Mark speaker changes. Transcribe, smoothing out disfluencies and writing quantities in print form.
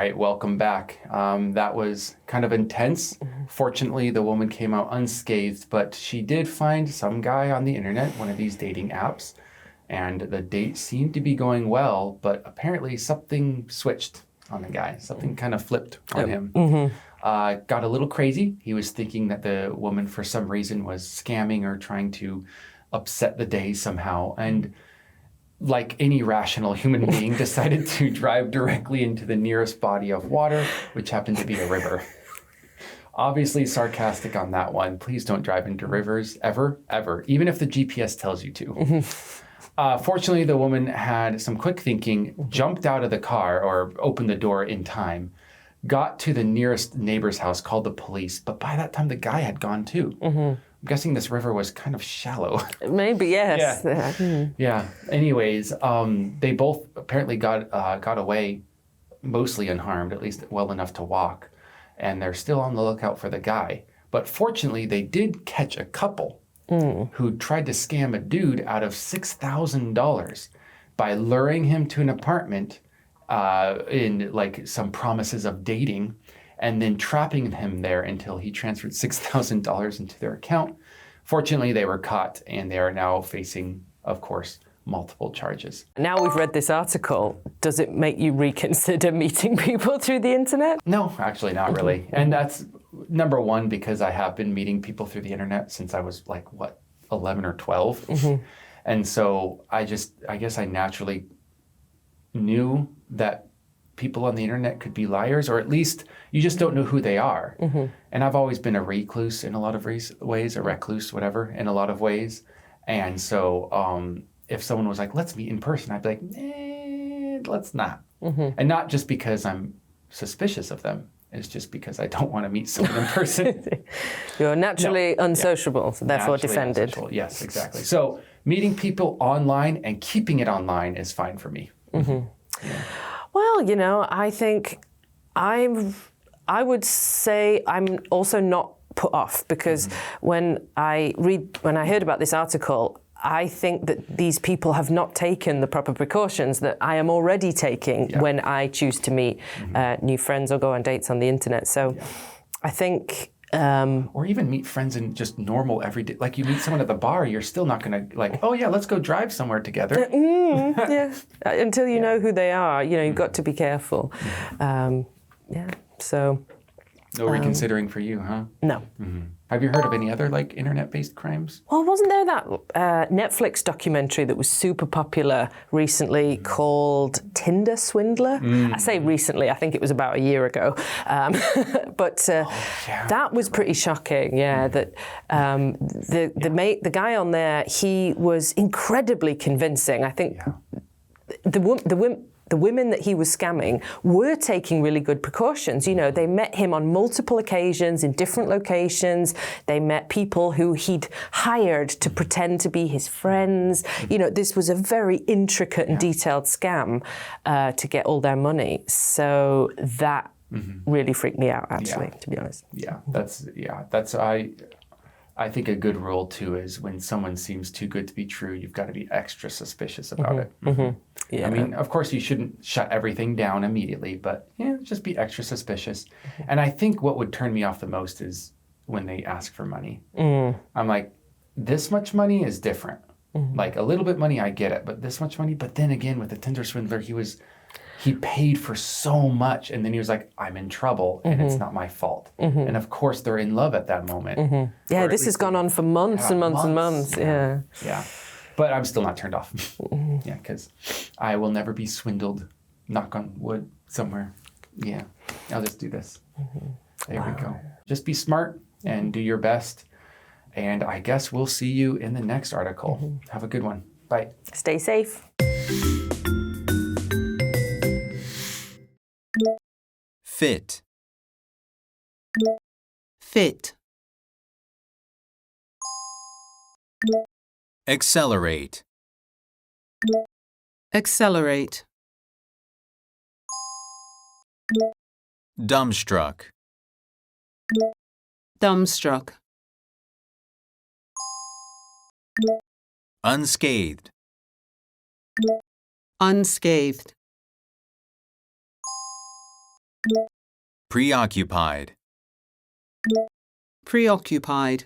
Speaker 1: right, welcome back. That was kind of intense. Fortunately, the woman came out unscathed, but she did find some guy on the internet, one of these dating apps, and the date seemed to be going well, but apparently something switched on the guy. Something kind of flipped on him. Got a little crazy. He was thinking that the woman, for some reason, was scamming or trying to upset the day somehow. And like any rational human being, decided to drive directly into the nearest body of water, which happened to be a river. Obviously sarcastic on that one. Please don't drive into rivers ever, ever, even if the GPS tells you to. Fortunately, the woman had some quick thinking, jumped out of the car or opened the door in time, got to the nearest neighbor's house, called the police. But by that time, the guy had gone too. I'm guessing this river was kind of shallow.
Speaker 2: Maybe, yes.
Speaker 1: Yeah. Anyways, they both apparently got away mostly unharmed, at least well enough to walk. And they're still on the lookout for the guy. But fortunately, they did catch a couple who tried to scam a dude out of $6,000 by luring him to an apartment in like some promises of dating, and then trapping him there until he transferred $6,000 into their account. Fortunately, they were caught, and they are now facing, of course, multiple charges.
Speaker 2: Now we've read this article, does it make you reconsider meeting people through the internet?
Speaker 1: No, actually not really. And that's number one, because I have been meeting people through the internet since I was like, 11 or 12. And so I guess I naturally knew that people on the internet could be liars, or at least you just don't know who they are. And I've always been a recluse in a lot of ways, a recluse, whatever, in a lot of ways. And so if someone was like, let's meet in person, I'd be like, let's not. And not just because I'm suspicious of them. It's just because I don't want to meet someone in person.
Speaker 2: You're naturally unsociable, so therefore naturally defended.
Speaker 1: Unsociable. Yes, exactly. So meeting people online and keeping it online is fine for me.
Speaker 2: Well, you know, I think I would say I'm also not put off, because when I heard about this article, I think that these people have not taken the proper precautions that I am already taking when I choose to meet new friends or go on dates on the internet. So I think...
Speaker 1: or even meet friends in just normal everyday, like you meet someone at the bar, you're still not going to like, oh yeah, let's go drive somewhere together.
Speaker 2: Until you know who they are, you know, you've got to be careful. So.
Speaker 1: No reconsidering for you, huh?
Speaker 2: No.
Speaker 1: Have you heard of any other like internet-based crimes?
Speaker 2: Well, wasn't there that Netflix documentary that was super popular recently called Tinder Swindler? I say recently, I think it was about a year ago. But that was pretty shocking, that the guy on there, he was incredibly convincing. I think the women that he was scamming were taking really good precautions. You know, they met him on multiple occasions in different locations. They met people who he'd hired to pretend to be his friends. You know, this was a very intricate and detailed scam to get all their money. So that really freaked me out, actually, to be honest. I think a good rule, too, is when someone seems too good to be true, you've got to be extra suspicious about it. I mean, of course, you shouldn't shut everything down immediately, but just be extra suspicious. And I think what would turn me off the most is when they ask for money. I'm like, this much money is different. Like a little bit money, I get it, but this much money. But then again, with the Tinder swindler, he paid for so much, and then he was like, I'm in trouble, and it's not my fault. And of course, they're in love at that moment. Yeah, this has gone on for months and months and months.
Speaker 1: Yeah. But I'm still not turned off. Because I will never be swindled, knock on wood, somewhere. Yeah, I'll just do this. There we go. Just be smart and do your best. And I guess we'll see you in the next article. Have a good one. Bye.
Speaker 2: Stay safe.
Speaker 3: Fit.
Speaker 4: Fit.
Speaker 3: Accelerate.
Speaker 4: Accelerate.
Speaker 3: Dumbstruck.
Speaker 4: Dumbstruck.
Speaker 3: Unscathed.
Speaker 4: Unscathed.
Speaker 3: Preoccupied.
Speaker 4: Preoccupied.